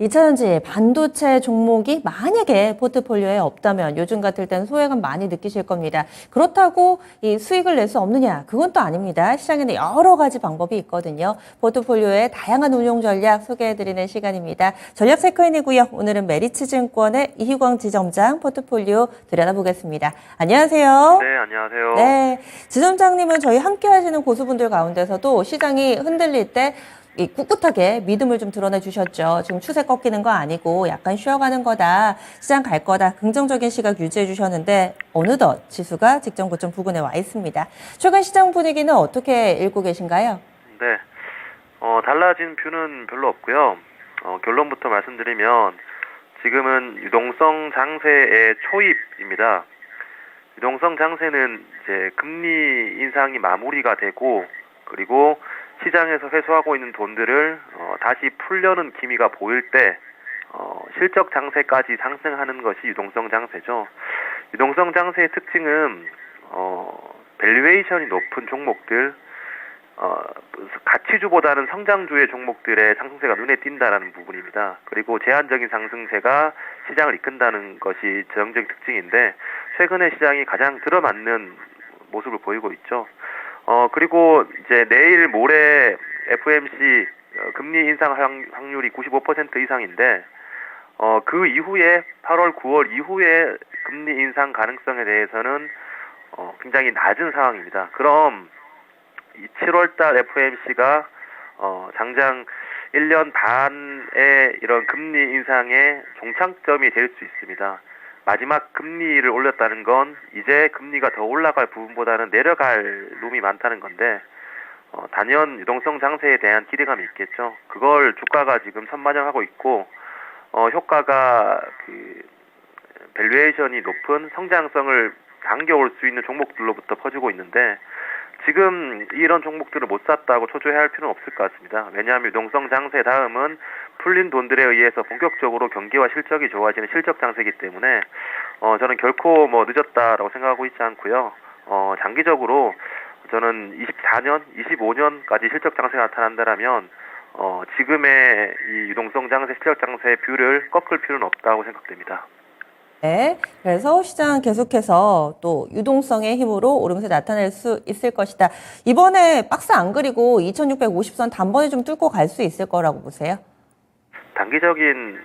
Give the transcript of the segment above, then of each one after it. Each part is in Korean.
2차전지 반도체 종목이 만약에 포트폴리오에 없다면 요즘 같을 땐 소외감 많이 느끼실 겁니다. 그렇다고 이 수익을 낼 수 없느냐? 그건 또 아닙니다. 시장에는 여러 가지 방법이 있거든요. 포트폴리오의 다양한 운용 전략 소개해드리는 시간입니다. 전략 체크인이고요. 오늘은 메리츠증권의 이희광 지점장 포트폴리오 들여다보겠습니다. 안녕하세요. 네, 안녕하세요. 네, 지점장님은 저희 함께 하시는 고수분들 가운데서도 시장이 흔들릴 때 이 꿋꿋하게 믿음을 좀 드러내 주셨죠. 지금 추세 꺾이는 거 아니고 약간 쉬어가는 거다. 시장 갈 거다. 긍정적인 시각 유지해 주셨는데 어느덧 지수가 직전 고점 부근에 와 있습니다. 최근 시장 분위기는 어떻게 읽고 계신가요? 네, 달라진 뷰는 별로 없고요. 결론부터 말씀드리면 지금은 유동성 장세의 초입입니다. 유동성 장세는 이제 금리 인상이 마무리가 되고 그리고 시장에서 회수하고 있는 돈들을 다시 풀려는 기미가 보일 때 실적 장세까지 상승하는 것이 유동성 장세죠. 유동성 장세의 특징은 밸류에이션이 높은 종목들, 가치주보다는 성장주의 종목들의 상승세가 눈에 띈다라는 부분입니다. 그리고 제한적인 상승세가 시장을 이끈다는 것이 전형적인 특징인데 최근에 시장이 가장 들어맞는 모습을 보이고 있죠. 그리고 이제 내일 모레 FOMC 금리 인상 확률이 95% 이상인데 그 이후에 8월, 9월 이후에 금리 인상 가능성에 대해서는 굉장히 낮은 상황입니다. 그럼 7월 달 FOMC가 장장 1년 반의 이런 금리 인상의 종착점이 될 수 있습니다. 마지막 금리를 올렸다는 건 이제 금리가 더 올라갈 부분보다는 내려갈 룸이 많다는 건데 단연 유동성 장세에 대한 기대감이 있겠죠. 그걸 주가가 지금 선반영하고 있고 효과가 그 밸류에이션이 높은 성장성을 당겨올 수 있는 종목들로부터 퍼지고 있는데 지금 이런 종목들을 못 샀다고 초조해할 필요는 없을 것 같습니다. 왜냐하면 유동성 장세 다음은 풀린 돈들에 의해서 본격적으로 경기와 실적이 좋아지는 실적 장세이기 때문에 저는 결코 늦었다라고 생각하고 있지 않고요. 장기적으로 저는 24년, 25년까지 실적 장세가 나타난다라면 지금의 이 유동성 장세, 실적 장세의 뷰를 꺾을 필요는 없다고 생각됩니다. 네, 그래서 시장 계속해서 또 유동성의 힘으로 오름세 나타낼 수 있을 것이다. 이번에 박스 안 그리고 2650선 단번에 좀 뚫고 갈 수 있을 거라고 보세요? 단기적인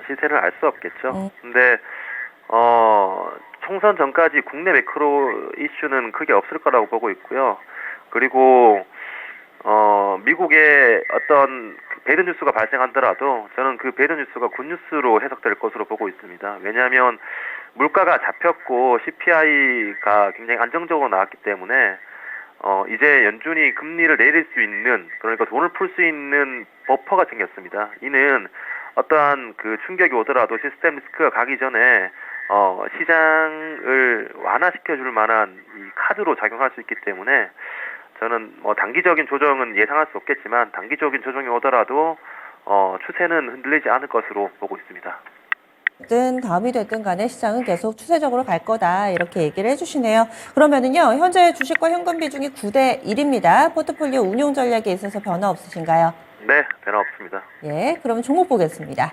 시세는 알 수 없겠죠. 근데 총선 전까지 국내 매크로 이슈는 크게 없을 거라고 보고 있고요. 그리고 미국의 어떤 배드 뉴스가 발생하더라도 저는 그 배드 뉴스가 굿 뉴스로 해석될 것으로 보고 있습니다. 왜냐하면 물가가 잡혔고 CPI가 굉장히 안정적으로 나왔기 때문에 이제 연준이 금리를 내릴 수 있는, 그러니까 돈을 풀 수 있는 버퍼가 생겼습니다. 이는 어떠한 그 충격이 오더라도 시스템 리스크가 가기 전에 시장을 완화시켜줄 만한 이 카드로 작용할 수 있기 때문에 저는 단기적인 조정은 예상할 수 없겠지만 단기적인 조정이 오더라도 추세는 흔들리지 않을 것으로 보고 있습니다. 됐든 다음이 됐든 간에 시장은 계속 추세적으로 갈 거다 이렇게 얘기를 해주시네요. 그러면은요 현재 주식과 현금 비중이 9대 1입니다. 포트폴리오 운용 전략에 있어서 변화 없으신가요? 네, 변화 없습니다. 예, 그럼 종목 보겠습니다.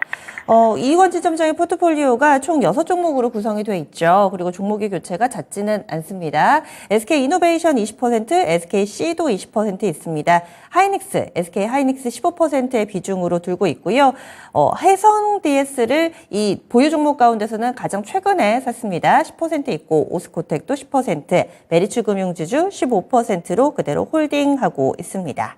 이희권 지점장의 포트폴리오가 총 6종목으로 구성이 되어 있죠. 그리고 종목의 교체가 잦지는 않습니다. SK이노베이션 20%, SKC도 20% 있습니다. 하이닉스, SK하이닉스 15%의 비중으로 들고 있고요. 해성DS를 이 보유 종목 가운데서는 가장 최근에 샀습니다. 10% 있고 오스코텍도 10%, 메리츠금융지주 15%로 그대로 홀딩하고 있습니다.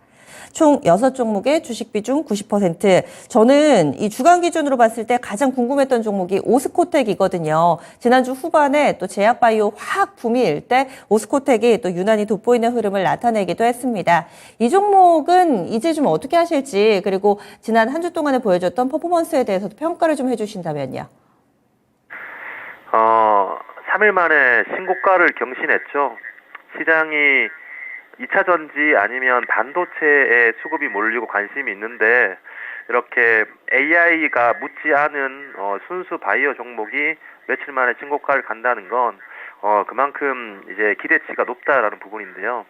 총 6종목의 주식 비중 90%. 저는 이 주간 기준으로 봤을 때 가장 궁금했던 종목이 오스코텍이거든요. 지난주 후반에 또 제약바이오 확 붐이 일 때 오스코텍이 또 유난히 돋보이는 흐름을 나타내기도 했습니다. 이 종목은 이제 좀 어떻게 하실지, 그리고 지난 한 주 동안에 보여줬던 퍼포먼스에 대해서도 평가를 좀 해주신다면요. 3일 만에 신고가를 경신했죠. 시장이 2차 전지 아니면 반도체에 수급이 몰리고 관심이 있는데 이렇게 AI가 묻지 않은 순수 바이오 종목이 며칠 만에 신고가를 간다는 건 그만큼 이제 기대치가 높다라는 부분인데요.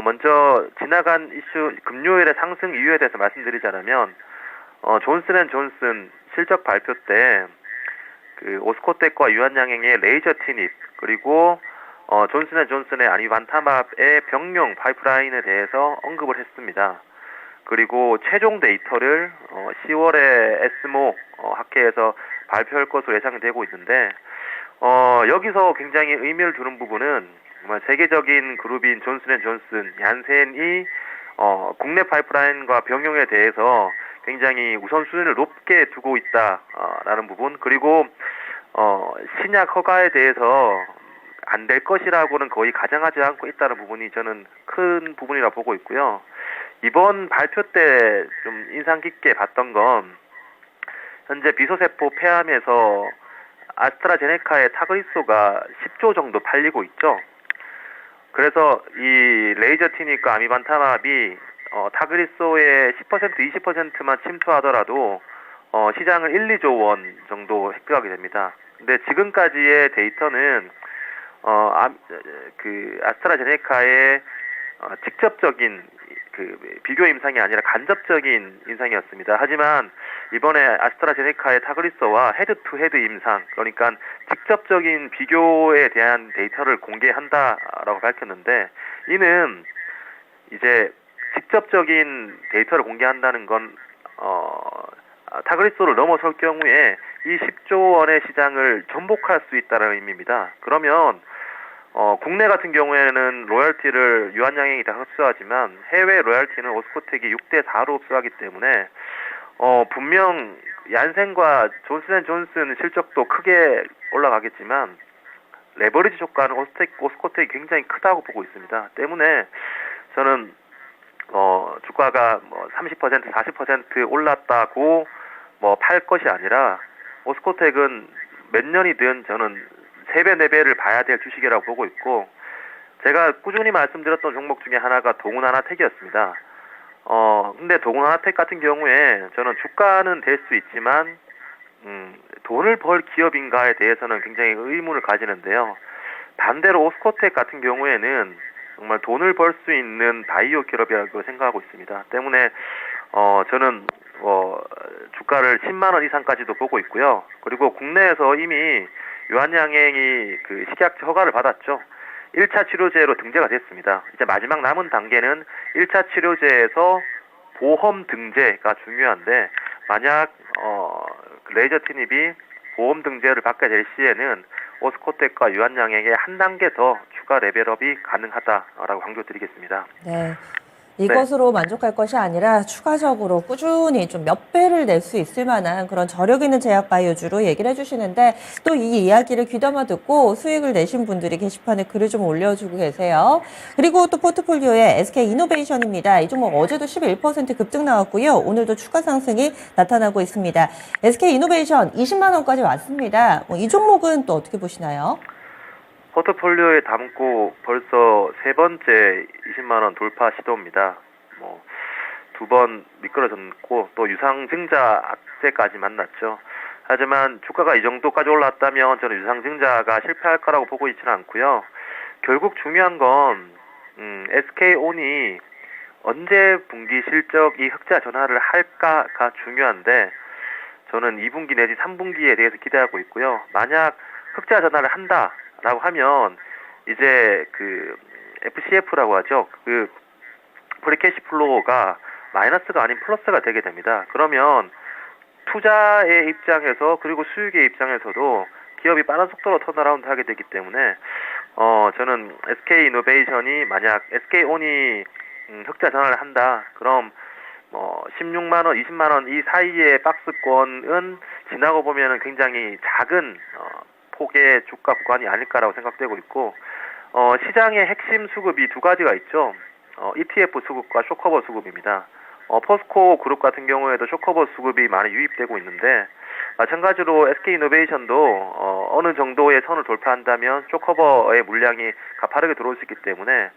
먼저 지나간 이슈 금요일의 상승 이유에 대해서 말씀드리자면 존슨앤존슨 실적 발표 때 그 오스코텍과 유한양행의 레이저 티닙 그리고 존슨앤존슨의 아미반타맙의 병용 파이프라인에 대해서 언급을 했습니다. 그리고 최종 데이터를 10월에 에스모 학회에서 발표할 것으로 예상되고 있는데 여기서 굉장히 의미를 두는 부분은 정말 세계적인 그룹인 존슨앤존슨, 얀센이 국내 파이프라인과 병용에 대해서 굉장히 우선순위를 높게 두고 있다라는 부분, 그리고 신약 허가에 대해서 안 될 것이라고는 거의 가정하지 않고 있다는 부분이 저는 큰 부분이라 보고 있고요. 이번 발표 때 좀 인상 깊게 봤던 건 현재 비소세포 폐암에서 아스트라제네카의 타그리소가 10조 정도 팔리고 있죠. 그래서 이 레이저 티닉과 아미반타맙이 타그리소의 10% 20%만 침투하더라도 시장을 1, 2조 원 정도 획득하게 됩니다. 근데 지금까지의 데이터는 아스트라제네카의 직접적인 그 비교 임상이 아니라 간접적인 임상이었습니다. 하지만 이번에 아스트라제네카의 타그리소와 헤드 투 헤드 임상, 그러니까 직접적인 비교에 대한 데이터를 공개한다라고 밝혔는데, 이는 이제 직접적인 데이터를 공개한다는 건 타그리소를 넘어설 경우에 이 10조 원의 시장을 전복할 수 있다는 의미입니다. 그러면 국내 같은 경우에는 로열티를 유한양행이 다 흡수하지만 해외 로열티는 오스코텍이 6대 4로 흡수하기 때문에 분명 얀센과 존슨앤존슨 실적도 크게 올라가겠지만 레버리지 효과는 오스코텍이 굉장히 크다고 보고 있습니다. 때문에 저는 주가가 30% 40% 올랐다고 팔 것이 아니라 오스코텍은 몇 년이든 저는 3배, 4배를 봐야 될 주식이라고 보고 있고, 제가 꾸준히 말씀드렸던 종목 중에 하나가 동훈하나텍이었습니다. 근데 동훈하나텍 같은 경우에 저는 주가는 될 수 있지만, 돈을 벌 기업인가에 대해서는 굉장히 의문을 가지는데요. 반대로 오스코텍 같은 경우에는 정말 돈을 벌 수 있는 바이오 기업이라고 생각하고 있습니다. 때문에, 저는, 주가를 10만원 이상까지도 보고 있고요. 그리고 국내에서 이미 유한양행이 그 식약처 허가를 받았죠. 1차 치료제로 등재가 됐습니다. 이제 마지막 남은 단계는 1차 치료제에서 보험 등재가 중요한데, 만약 레이저 티닙이 보험 등재를 받게 될 시에는 오스코텍과 유한양행의 한 단계 더 추가 레벨업이 가능하다라고 강조드리겠습니다. 네. 이것으로 만족할 것이 아니라 추가적으로 꾸준히 좀 몇 배를 낼 수 있을 만한 그런 저력 있는 제약 바이오주로 얘기를 해주시는데, 또 이 이야기를 귀담아 듣고 수익을 내신 분들이 게시판에 글을 좀 올려주고 계세요. 그리고 또 포트폴리오의 SK 이노베이션입니다. 이 종목 어제도 11% 급등 나왔고요. 오늘도 추가 상승이 나타나고 있습니다. SK 이노베이션 20만 원까지 왔습니다. 이 종목은 또 어떻게 보시나요? 포트폴리오에 담고 벌써 3번째 20만원 돌파 시도입니다. 2번 미끄러졌고, 또 유상증자 악재까지 만났죠. 하지만 주가가 이 정도까지 올랐다면 저는 유상증자가 실패할 거라고 보고 있지는 않고요. 결국 중요한 건, SK온이 언제 분기 실적이 흑자 전환을 할까가 중요한데, 저는 2분기 내지 3분기에 대해서 기대하고 있고요. 만약 흑자 전환을 한다 라고 하면 이제 그 FCF라고 하죠. 그 프리캐시 플로우가 마이너스가 아닌 플러스가 되게 됩니다. 그러면 투자의 입장에서 그리고 수익의 입장에서도 기업이 빠른 속도로 턴어라운드 하게 되기 때문에 저는 SK 이노베이션이 만약 SK온이 흑자 전환을 한다. 그럼 16만 원, 20만 원 이 사이의 박스권은 지나고 보면은 굉장히 작은 폭의 주가 구간이 아닐까라고 생각되고 있고, 시장의 핵심 수급이 두 가지가 있죠. ETF 수급과 쇼커버 수급입니다. 포스코 그룹 같은 경우에도 쇼커버 수급이 많이 유입되고 있는데, 마찬가지로 SK이노베이션도 어느 정도의 선을 돌파한다면 쇼커버의 물량이 가파르게 들어올 수 있기 때문에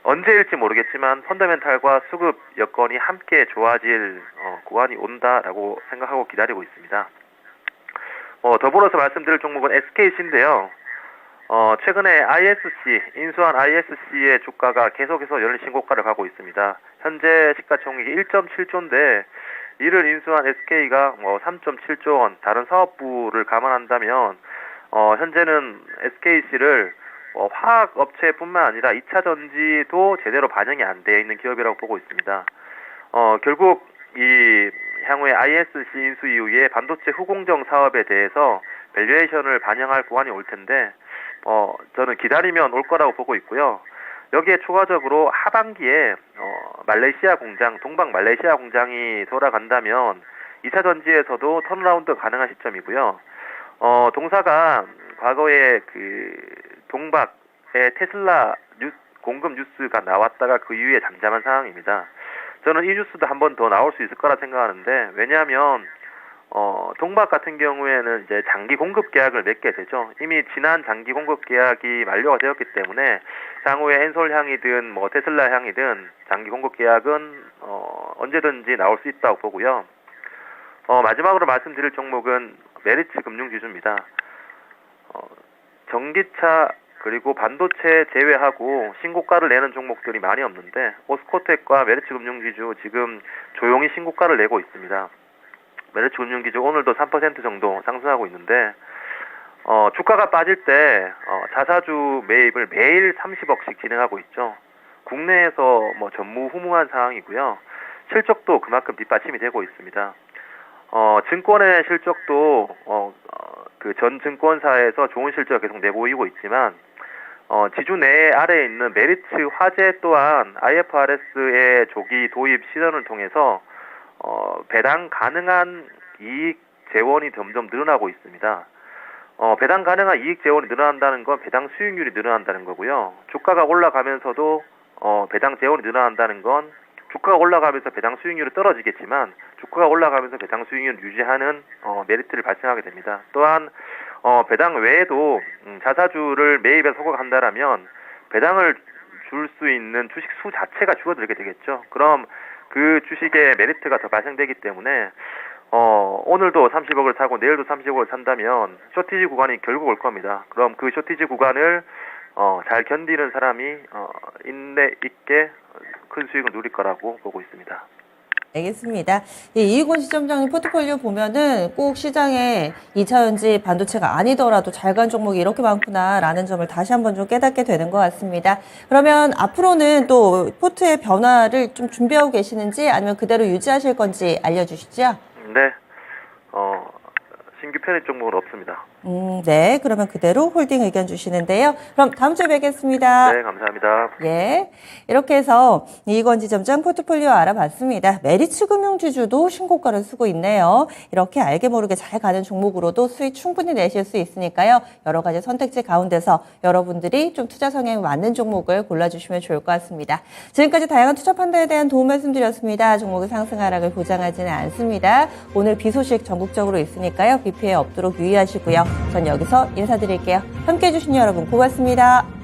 언제일지 모르겠지만 펀더멘탈과 수급 여건이 함께 좋아질 구간이 온다라고 생각하고 기다리고 있습니다. 더불어서 말씀드릴 종목은 SKC인데요. 최근에 ISC, 인수한 ISC의 주가가 계속해서 연일 신고가를 가고 있습니다. 현재 시가총액이 1.7조인데 이를 인수한 SK가 3.7조 원, 다른 사업부를 감안한다면 현재는 SKC를 화학 업체뿐만 아니라 2차 전지도 제대로 반영이 안 되어 있는 기업이라고 보고 있습니다. 결국 이 향후에 ISC 인수 이후에 반도체 후공정 사업에 대해서 밸류에이션을 반영할 구간이 올 텐데 저는 기다리면 올 거라고 보고 있고요. 여기에 추가적으로 하반기에 말레이시아 공장, 동방 말레이시아 공장이 돌아간다면 2차 전지에서도 턴라운드 가능한 시점이고요. 동사가 과거에 그 동박의 테슬라 공급 뉴스가 나왔다가 그 이후에 잠잠한 상황입니다. 저는 이 뉴스도 한 번 더 나올 수 있을 거라 생각하는데, 왜냐하면 동박 같은 경우에는 이제 장기 공급 계약을 맺게 되죠. 이미 지난 장기 공급 계약이 만료가 되었기 때문에 향후에 엔솔 향이든 테슬라 향이든 장기 공급 계약은 언제든지 나올 수 있다고 보고요. 마지막으로 말씀드릴 종목은 메리츠 금융지주입니다. 전기차 그리고 반도체 제외하고 신고가를 내는 종목들이 많이 없는데 오스코텍과 메리츠 금융지주 지금 조용히 신고가를 내고 있습니다. 메리츠 금융지주 오늘도 3% 정도 상승하고 있는데 주가가 빠질 때 자사주 매입을 매일 30억씩 진행하고 있죠. 국내에서 전무후무한 상황이고요. 실적도 그만큼 뒷받침이 되고 있습니다. 증권의 실적도 그 전 증권사에서 좋은 실적을 계속 내보이고 있지만 지주 내 아래에 있는 메리츠 화재 또한 IFRS의 조기 도입 시전을 통해서 배당 가능한 이익 재원이 점점 늘어나고 있습니다. 배당 가능한 이익 재원이 늘어난다는 건 배당 수익률이 늘어난다는 거고요. 주가가 올라가면서도 배당 재원이 늘어난다는 건 주가가 올라가면서 배당 수익률이 떨어지겠지만 주가가 올라가면서 배당 수익률을 유지하는 메리트를 발생하게 됩니다. 또한 배당 외에도 자사주를 매입에 소각한다라면 배당을 줄 수 있는 주식 수 자체가 줄어들게 되겠죠. 그럼 그 주식의 메리트가 더 발생되기 때문에 오늘도 30억을 사고 내일도 30억을 산다면 쇼티지 구간이 결국 올 겁니다. 그럼 그 쇼티지 구간을 잘 견디는 사람이 인내 있게 큰 수익을 누릴 거라고 보고 있습니다. 알겠습니다. 이익원 시점장님 포트폴리오 보면은 꼭 시장에 2차전지 반도체가 아니더라도 잘 간 종목이 이렇게 많구나라는 점을 다시 한번 좀 깨닫게 되는 것 같습니다. 그러면 앞으로는 또 포트의 변화를 좀 준비하고 계시는지 아니면 그대로 유지하실 건지 알려주시죠. 네. 신규 편입 종목은 없습니다. 네. 그러면 그대로 홀딩 의견 주시는데요. 그럼 다음 주에 뵙겠습니다. 네, 감사합니다. 예. 이렇게 해서 이익원 지점장 포트폴리오 알아봤습니다. 메리츠 금융지주도 신고가를 쓰고 있네요. 이렇게 알게 모르게 잘 가는 종목으로도 수익 충분히 내실 수 있으니까요. 여러 가지 선택지 가운데서 여러분들이 좀 투자 성향에 맞는 종목을 골라주시면 좋을 것 같습니다. 지금까지 다양한 투자 판단에 대한 도움 말씀드렸습니다. 종목의 상승 하락을 보장하지는 않습니다. 오늘 비 소식 전국적으로 있으니까요. 비 피해 없도록 유의하시고요. 전 여기서 인사드릴게요. 함께해 주신 여러분 고맙습니다.